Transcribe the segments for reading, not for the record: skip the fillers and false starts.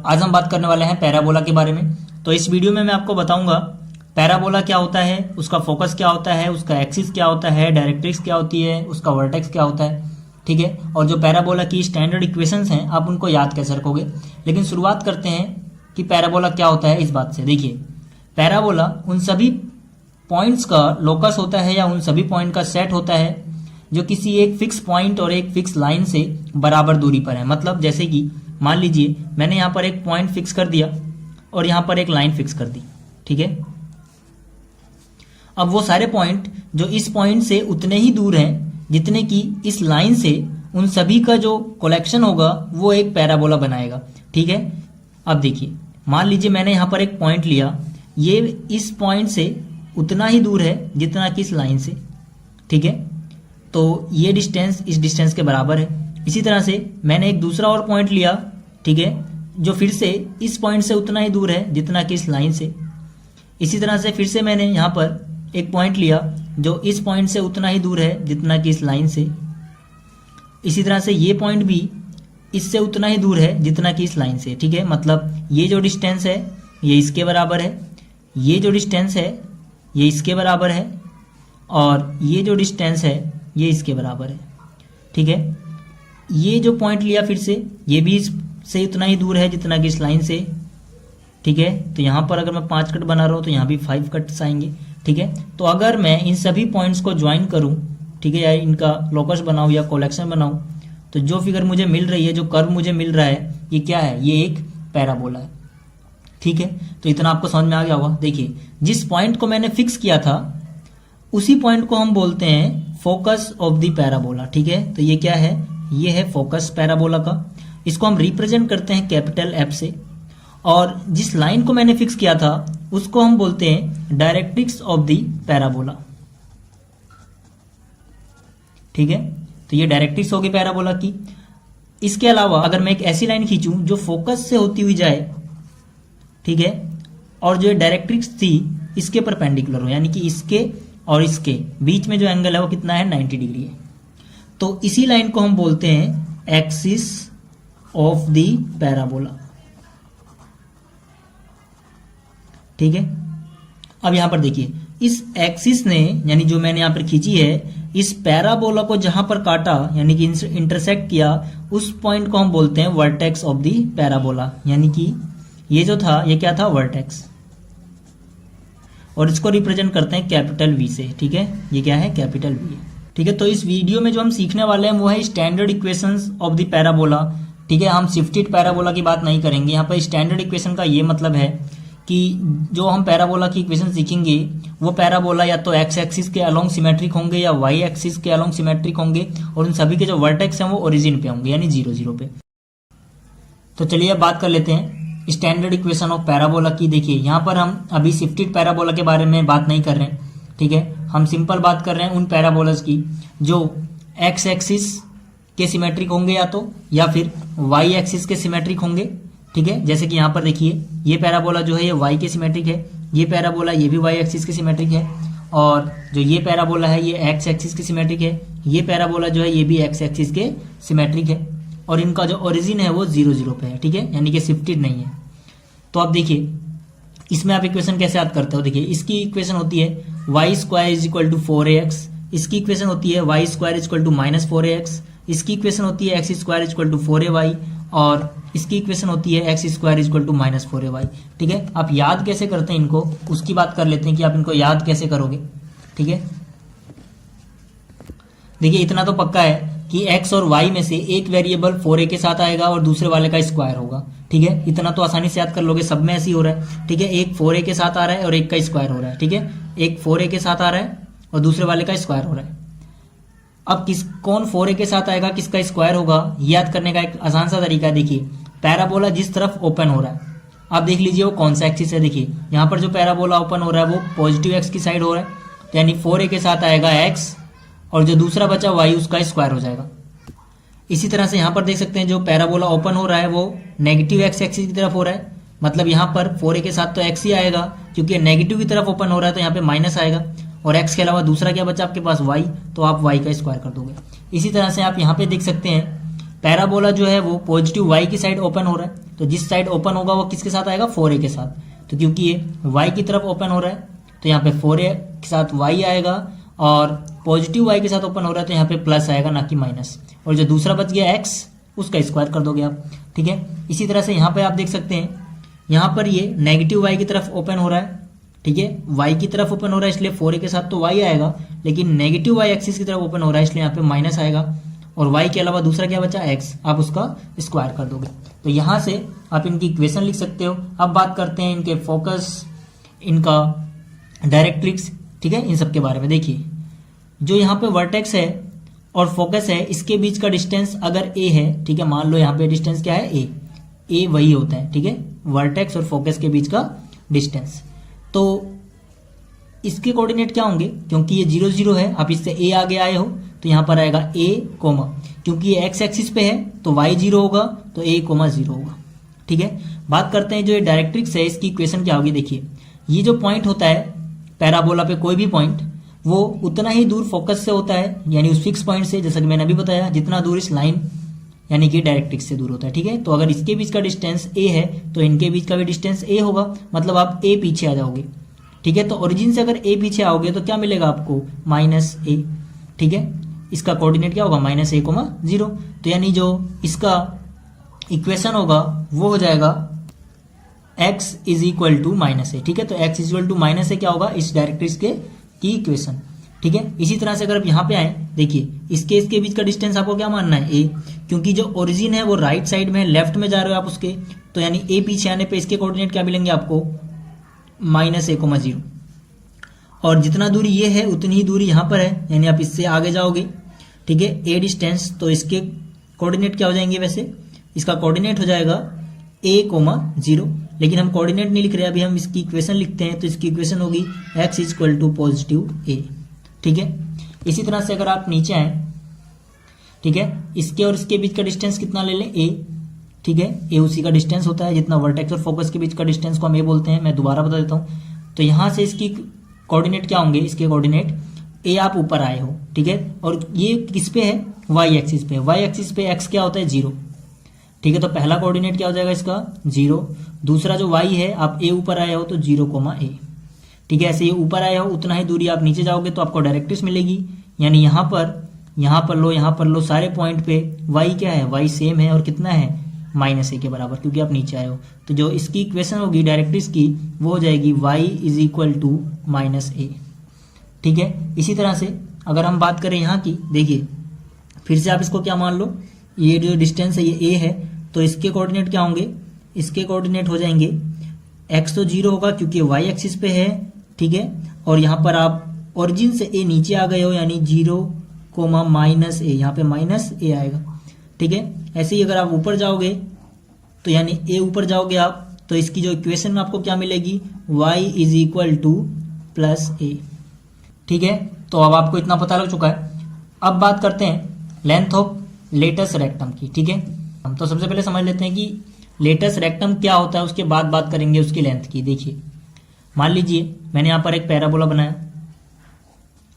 आज हम बात करने वाले हैं पैराबोला के बारे में। तो इस वीडियो में मैं आपको बताऊंगा पैराबोला क्या होता है, उसका फोकस क्या होता है, उसका एक्सिस क्या होता है, डायरेक्ट्रिक्स क्या होती है, उसका वर्टेक्स क्या होता है, ठीक है। और जो पैराबोला की स्टैंडर्ड इक्वेशंस हैं आप उनको याद कैसे रखोगे। लेकिन शुरुआत करते हैं कि पैराबोला क्या होता है इस बात से। देखिए, पैराबोला उन सभी पॉइंट्स का लोकस होता है या उन सभी पॉइंट का सेट होता है जो किसी एक फिक्स पॉइंट और एक फिक्स लाइन से बराबर दूरी पर है। मतलब जैसे कि मान लीजिए मैंने यहाँ पर एक पॉइंट फिक्स कर दिया और यहाँ पर एक लाइन फिक्स कर दी, ठीक है। अब वो सारे पॉइंट जो इस पॉइंट से उतने ही दूर हैं जितने कि इस लाइन से, उन सभी का जो कलेक्शन होगा वो एक पैराबोला बनाएगा, ठीक है। अब देखिए, मान लीजिए मैंने यहाँ पर एक पॉइंट लिया, ये इस पॉइंट से उतना ही दूर है जितना कि इस लाइन से, ठीक है। तो ये डिस्टेंस इस डिस्टेंस के बराबर है। इसी तरह से मैंने एक दूसरा और पॉइंट लिया, ठीक है, जो फिर से इस पॉइंट से उतना ही दूर है जितना कि इस लाइन से। इसी तरह से फिर से मैंने यहाँ पर एक पॉइंट लिया जो इस पॉइंट से उतना ही दूर है जितना कि इस लाइन से। इसी तरह से ये पॉइंट भी इससे उतना ही दूर है जितना कि इस लाइन से, ठीक है। मतलब ये जो डिस्टेंस है ये इसके बराबर है, ये जो डिस्टेंस है ये इसके बराबर है, और ये जो डिस्टेंस है ये इसके बराबर है, ठीक है। ये जो पॉइंट लिया फिर से, ये भी इससे उतना ही दूर है जितना कि इस लाइन से, ठीक है। तो यहाँ पर अगर मैं 5 कट बना रहा हूँ तो यहाँ भी 5 कट्स आएंगे, ठीक है। तो अगर मैं इन सभी पॉइंट्स को ज्वाइन करूँ, ठीक है, या इनका लोकस बनाऊँ या कलेक्शन बनाऊँ, तो जो फिगर मुझे मिल रही है, जो कर्व मुझे मिल रहा है, ये क्या है, ये एक पैराबोला है, ठीक है। तो इतना आपको समझ में आ गया होगा। देखिए, जिस पॉइंट को मैंने फिक्स किया था उसी पॉइंट को हम बोलते हैं फोकस ऑफ द पैराबोला, ठीक है। तो ये क्या है, ये है फोकस पैराबोला का। इसको हम रिप्रेजेंट करते हैं कैपिटल एफ से। और जिस लाइन को मैंने फिक्स किया था उसको हम बोलते हैं डायरेक्ट्रिक्स ऑफ द पैराबोला, ठीक है। तो ये डायरेक्ट्रिक्स होगी पैराबोला की। इसके अलावा अगर मैं एक ऐसी लाइन खींचूं जो फोकस से होती हुई जाए, ठीक है, और जो डायरेक्ट्रिक्स थी इसके परपेंडिकुलर हो, यानी कि इसके और इसके बीच में जो एंगल है वो कितना है, 90 डिग्री है। तो इसी लाइन को हम बोलते हैं एक्सिस ऑफ द पैराबोला, ठीक है। अब यहां पर देखिए, इस एक्सिस ने, यानी जो मैंने यहां पर खींची है, इस पैराबोला को जहां पर काटा यानी कि इंटरसेक्ट किया, उस पॉइंट को हम बोलते हैं वर्टेक्स ऑफ द पैराबोला। यानी कि ये जो था ये क्या था, वर्टेक्स, और इसको रिप्रेजेंट करते हैं कैपिटल वी से, ठीक है। ये क्या है, कैपिटल वी है, ठीक है। तो इस वीडियो में जो हम सीखने वाले हैं वो है standard equations of the parabola, ठीक है। हम शिफ्टेड पैराबोला की बात नहीं करेंगे। यहाँ पर स्टैंडर्ड इक्वेशन का ये मतलब है कि जो हम पैराबोला की इक्वेशन सीखेंगे वो पैराबोला या तो एक्स एक्सिस के अलोंग सिमेट्रिक होंगे या वाई एक्सिस के अलोंग सिमेट्रिक होंगे, और उन सभी के जो वर्टेक्स हैं वो ओरिजिन पे होंगे, यानी 0 0 पे। तो चलिए अब बात कर लेते हैं स्टैंडर्ड इक्वेशन ऑफ पैराबोला की। देखिए, यहाँ पर हम अभी शिफ्टेड पैराबोला के बारे में बात नहीं कर रहे हैं, ठीक है। हम सिंपल बात कर रहे हैं उन पैराबोलास की जो एक्स एक्सिस के सिमेट्रिक होंगे या फिर वाई एक्सिस के सिमेट्रिक होंगे, ठीक है। जैसे कि यहाँ पर देखिए, ये पैराबोला जो है ये वाई के सिमेट्रिक है, ये पैराबोला ये भी वाई एक्सिस के सिमेट्रिक है, और जो ये पैराबोला है ये एक्स एक्सिस के सिमेट्रिक है, ये पैराबोला जो है ये भी एक्स एक्सिस के सिमेट्रिक है, और इनका जो ओरिजिन है वो 0 0 पे है, ठीक है, यानी कि शिफ्टेड नहीं है। तो अब देखिए, इसमें आप इक्वेशन कैसे याद करते हो। देखिए, इसकी इक्वेशन होती है y square is equal to 4ax, इसकी इक्वेशन होती है y square is equal to -4ax, इसकी इक्वेशन होती है x square is equal to 4ay, और इसकी इक्वेशन होती है x square is equal to -4ay, ठीक है। आप याद कैसे करते हैं इनको, उसकी बात कर लेते हैं कि आप इनको याद कैसे करोगे, ठीक है। देखिए, इतना तो पक्का है कि x और y में से एक वेरिएबल 4a के साथ आएगा और दूसरे वाले का स्क्वायर होगा, ठीक है। इतना तो आसानी से याद कर लोगे, सब में ऐसे ही हो रहा है, ठीक है। एक 4a के साथ आ रहा है और एक का स्क्वायर हो रहा है, ठीक है। एक 4a के साथ आ रहा है और दूसरे वाले का स्क्वायर हो रहा है। अब कौन 4a के साथ आएगा, किसका स्क्वायर होगा, याद करने का एक आसान सा तरीका है। देखिए, पैराबोला जिस तरफ ओपन हो रहा है, आप देख लीजिए वो कौन सा एक्सिस है। देखिए, यहाँ पर जो पैराबोला ओपन हो रहा है वो पॉजिटिव एक्स की साइड हो रहा है, यानी 4a के साथ आएगा एक्स, और जो दूसरा बचा वाई उसका स्क्वायर हो जाएगा। इसी तरह से यहाँ पर देख सकते हैं जो पैराबोला ओपन हो रहा है वो नेगेटिव एक्स एक्सिस की तरफ हो रहा है, मतलब यहाँ पर 4a के साथ तो एक्स ही आएगा, क्योंकि नेगेटिव की तरफ ओपन हो रहा है तो यहाँ पे माइनस आएगा, और x के अलावा दूसरा क्या बचा आपके पास y, तो आप y का स्क्वायर कर दोगे। इसी तरह से आप यहाँ पे देख सकते हैं पैराबोला जो है वो पॉजिटिव वाई की साइड ओपन हो रहा है, तो जिस साइड ओपन होगा वो किसके साथ आएगा, 4a के साथ। तो क्योंकि ये वाई की तरफ ओपन हो रहा है तो यहाँ पे 4a के साथ y आएगा, और पॉजिटिव y के साथ ओपन हो रहा है तो यहाँ पे प्लस आएगा ना कि माइनस। और जो दूसरा बच गया x, उसका स्क्वायर कर दोगे आप, ठीक है। इसी तरह से यहाँ पे आप देख सकते हैं, यहाँ पर ये नेगेटिव y की तरफ ओपन हो रहा है, ठीक है, y की तरफ ओपन हो रहा है इसलिए 4a के साथ तो y आएगा, लेकिन नेगेटिव y एक्सिस की तरफ ओपन हो रहा है इसलिए यहाँ पे माइनस आएगा, और y के अलावा दूसरा क्या बचा, x, आप उसका स्क्वायर कर दोगे। तो यहाँ से आप इनकी इक्वेशन लिख सकते हो। अब बात करते हैं इनके फोकस, इनका डायरेक्ट्रिक्स, ठीक है, इन सब के बारे में। देखिए जो यहाँ पे वर्टेक्स है और फोकस है, इसके बीच का डिस्टेंस अगर a है, ठीक है, मान लो यहाँ पे डिस्टेंस क्या है, a वही होता है, ठीक है, वर्टेक्स और फोकस के बीच का डिस्टेंस। तो इसके कोऑर्डिनेट क्या होंगे, क्योंकि ये 0 0 है, आप इससे a आगे आए हो तो यहाँ पर आएगा a कोमा, क्योंकि ये x एक्सिस पे है तो y 0 होगा तो a कोमा 0 होगा, ठीक है। बात करते हैं जो ये डायरेक्ट्रिक्स है, इसकी इक्वेशन क्या होगी। देखिए ये जो पॉइंट होता है पैराबोला पे, कोई भी पॉइंट, वो उतना ही दूर फोकस से होता है, यानी उस फिक्स पॉइंट से, जैसा कि मैंने अभी बताया, जितना दूर इस लाइन यानी कि डायरेक्ट्रिक्स से दूर होता है, ठीक है। तो अगर इसके बीच का डिस्टेंस a है तो इनके बीच का भी डिस्टेंस a होगा, मतलब आप a पीछे आ जाओगे, ठीक है। तो ओरिजिन से अगर a पीछे आओगे तो क्या मिलेगा आपको, -a, ठीक है। इसका कोऑर्डिनेट क्या होगा, -a, 0। तो यानी जो इसका इक्वेशन होगा वो हो जाएगा x is equal to -a, ठीक है। तो x is equal to -a क्या होगा, इस डायरेक्ट्रिक्स के की इक्वेशन, ठीक है। इसी तरह से अगर आप यहाँ पे आए, देखिए इसके बीच का डिस्टेंस आपको क्या मानना है, a, क्योंकि जो ओरिजिन है वो राइट साइड में है, लेफ्ट में जा रहे हो आप उसके, तो यानी a पीछे आने पे इसके कोऑर्डिनेट क्या मिलेंगे आपको, -a, 0। और जितना दूरी ये है उतनी ही दूरी यहाँ पर है, यानी आप इससे आगे जाओगे, ठीक है, a डिस्टेंस, तो इसके कोऑर्डिनेट क्या हो जाएंगे, वैसे इसका कोऑर्डिनेट हो जाएगा a, 0, लेकिन हम कोऑर्डिनेट नहीं लिख रहे, अभी हम इसकी इक्वेशन लिखते हैं। तो इसकी इक्वेशन होगी x is equal to +a, ठीक है। इसी तरह से अगर आप नीचे आए, ठीक है, इसके और इसके बीच का डिस्टेंस कितना ले लें, a, ठीक है, a उसी का डिस्टेंस होता है जितना वर्टेक्स और फोकस के बीच का डिस्टेंस को हम a बोलते हैं। मैं दोबारा बता देता हूँ। तो यहाँ से इसकी कोऑर्डिनेट क्या होंगे, इसके कोऑर्डिनेट a, आप ऊपर आए हो, ठीक है, और ये किस पे है, y एक्सिस पे। y एक्सिस पे x क्या होता है, 0, ठीक है। तो पहला कोऑर्डिनेट क्या हो जाएगा इसका, 0। दूसरा जो y है, आप a ऊपर आए हो तो 0, a, ठीक है। ऐसे ये ऊपर आए हो उतना ही दूरी आप नीचे जाओगे तो आपको डायरेक्ट्रिक्स मिलेगी, यानी यहाँ पर लो, यहाँ पर लो, सारे पॉइंट पे y क्या है, y सेम है, और कितना है, -a के बराबर, क्योंकि आप नीचे आए हो। तो जो इसकी इक्वेशन होगी डायरेक्ट्रिक्स की, वो हो जाएगी y is equal to -a, ठीक है। इसी तरह से अगर हम बात करें यहाँ की, देखिए फिर से आप इसको क्या मान लो, ये जो डिस्टेंस है ये a है, तो इसके कोऑर्डिनेट क्या होंगे, इसके कोऑर्डिनेट हो जाएंगे, x तो 0 होगा क्योंकि y एक्सिस पे है, ठीक है, और यहाँ पर आप ओरिजिन से a नीचे आ गए हो, यानी 0, -a, यहाँ पे -a आएगा, ठीक है। ऐसे ही अगर आप ऊपर जाओगे तो यानी a ऊपर जाओगे आप, तो इसकी जो इक्वेशन आपको क्या मिलेगी, y is equal to +a, ठीक है। तो अब आपको इतना पता लग चुका है। अब बात करते हैं लेंथ ऑफ लेटस रेक्टम की, ठीक है। हम तो सबसे पहले समझ लेते हैं कि लेटस रेक्टम क्या होता है, उसके बाद बात करेंगे उसकी लेंथ की। देखिए मान लीजिए मैंने यहाँ पर एक पैराबोला बनाया,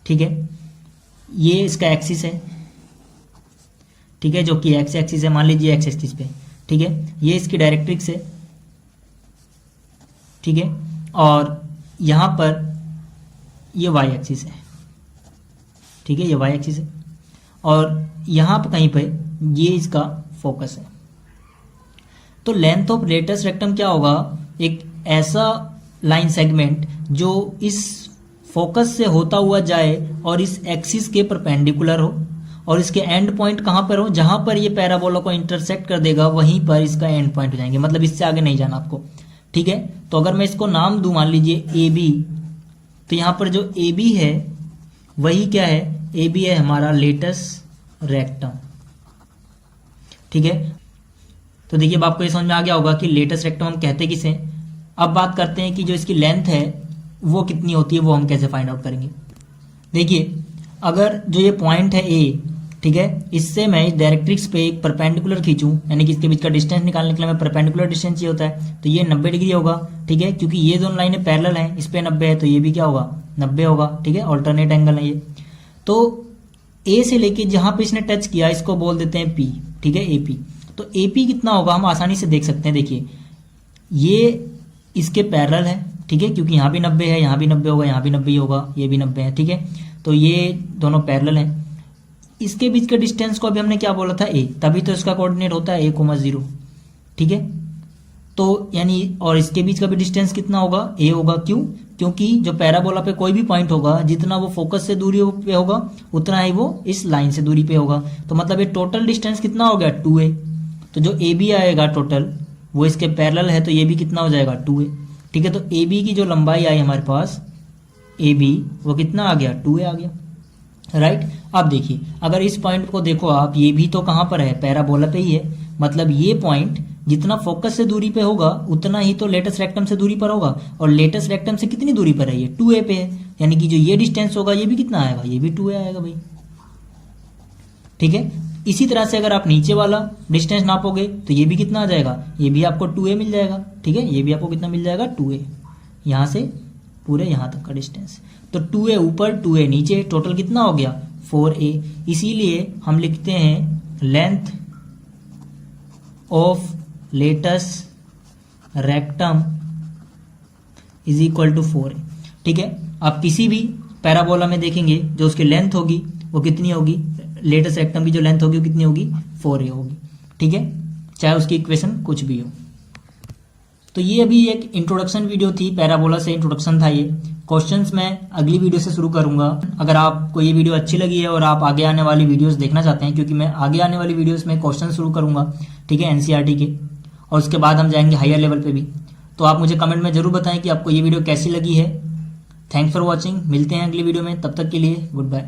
ठीक है, ये इसका एक्सिस है, ठीक है, जो कि एक्स एक्सिस है, मान लीजिए एक्स एक्सिस पे, ठीक है। ये इसकी डायरेक्ट्रिक्स है, ठीक है, और यहाँ पर ये वाई एक्सिस है, ठीक है, ये वाई एक्सिस है, और यहाँ पर कहीं पे ये इसका फोकस है। तो लेंथ ऑफ लेटस रेक्टम क्या होगा, एक ऐसा लाइन सेगमेंट जो इस फोकस से होता हुआ जाए और इस एक्सिस के परपेंडिकुलर हो, और इसके एंड पॉइंट कहाँ पर हो, जहां पर ये पैराबोला को इंटरसेक्ट कर देगा वहीं पर इसका एंड पॉइंट हो जाएंगे, मतलब इससे आगे नहीं जाना आपको, ठीक है। तो अगर मैं इसको नाम दूं, मान लीजिए ए बी, तो यहाँ पर जो ए बी है वही क्या है, ए बी है हमारा लेटस रेक्टम, ठीक है। तो देखिए अब आपको ये समझ में आ गया होगा कि लेटस रेक्टम हम कहते किसे। अब बात करते हैं कि जो इसकी लेंथ है वो कितनी होती है, वो हम कैसे फाइंड आउट करेंगे। देखिए अगर जो ये पॉइंट है ए, ठीक है, इससे मैं इस डायरेक्ट्रिक्स पे एक परपेंडिकुलर खींचूं, यानी कि इसके बीच का डिस्टेंस निकालने के लिए मैं परपेंडिकुलर डिस्टेंस चाहिए होता है, तो ये 90 डिग्री होगा, ठीक है, क्योंकि ये दोनों लाइनें पैरेलल हैं, इस पे 90 है तो ये भी क्या होगा, 90 होगा, ठीक है, ऑल्टरनेट एंगल है ये। तो ए से लेके जहां पे इसने टच किया इसको बोल देते हैं पी, ठीक है, AP। तो AP कितना होगा हम आसानी से देख सकते हैं। देखिए ये इसके पैरेलल है, ठीक है, क्योंकि यहाँ भी 90 है, यहाँ भी 90 होगा, यहाँ भी 90 होगा, ये भी 90 है, ठीक है। तो ये दोनों पैरेलल हैं। इसके बीच के डिस्टेंस को अभी हमने क्या बोला था, A, तभी तो इसका कोऑर्डिनेट होता है A,0, ठीक है। तो यानी और इसके बीच का भी डिस्टेंस कितना होगा, A होगा। क्यों? क्योंकि जो पैराबोला पे कोई भी पॉइंट होगा, जितना वो फोकस से दूरी पे होगा उतना ही वो इस लाइन से दूरी पे होगा। तो मतलब ये टोटल डिस्टेंस कितना हो गया, 2A। तो जो AB आएगा टोटल वो इसके पैरेलल है, तो ये भी कितना हो जाएगा, 2A, ठीक है। तो AB की जो लंबाई आई हमारे पास, AB वो कितना आ गया, 2A आ गया, राइट। अब देखिए अगर इस पॉइंट को देखो आप, ये भी तो कहाँ पर है, पैराबोला पे ही है। मतलब ये पॉइंट जितना फोकस से दूरी पे होगा उतना ही तो लेटस रेक्टम से दूरी पर होगा, और लेटस रेक्टम से कितनी दूरी पर है, ये 2A पे है। यानी कि जो ये डिस्टेंस होगा ये भी कितना आएगा, ये भी 2A आएगा भाई, ठीक है। इसी तरह से अगर आप नीचे वाला डिस्टेंस नापोगे तो ये भी कितना आ जाएगा, ये भी आपको 2A मिल जाएगा, ठीक है। ये भी आपको कितना मिल जाएगा, 2A, यहाँ से पूरे यहाँ तक का डिस्टेंस। तो 2A ऊपर 2A नीचे, टोटल कितना हो गया, 4A। इसीलिए हम लिखते हैं length of latus rectum is equal to 4A, ठीक है। आप किसी भी पैराबोला में देखेंगे जो उसकी लेंथ होगी वो कितनी होगी, लेटस रेक्टम की जो लेंथ होगी वो कितनी होगी, 4A होगी, ठीक है, चाहे उसकी इक्वेशन कुछ भी हो। तो ये अभी एक इंट्रोडक्शन वीडियो थी, पैराबोला से इंट्रोडक्शन था ये। क्वेश्चंस मैं अगली वीडियो से शुरू करूंगा। अगर आपको ये वीडियो अच्छी लगी है और आप आगे आने वाली वीडियोस देखना चाहते हैं, क्योंकि मैं आगे आने वाली वीडियोस में क्वेश्चन शुरू करूंगा, ठीक है, NCERT के, और उसके बाद हम जाएंगे हायर लेवल पे भी। तो आप मुझे कमेंट में जरूर बताएं कि आपको ये वीडियो कैसी लगी है। थैंक्स फॉर वॉचिंग, मिलते हैं अगली वीडियो में, तब तक के लिए गुड बाय।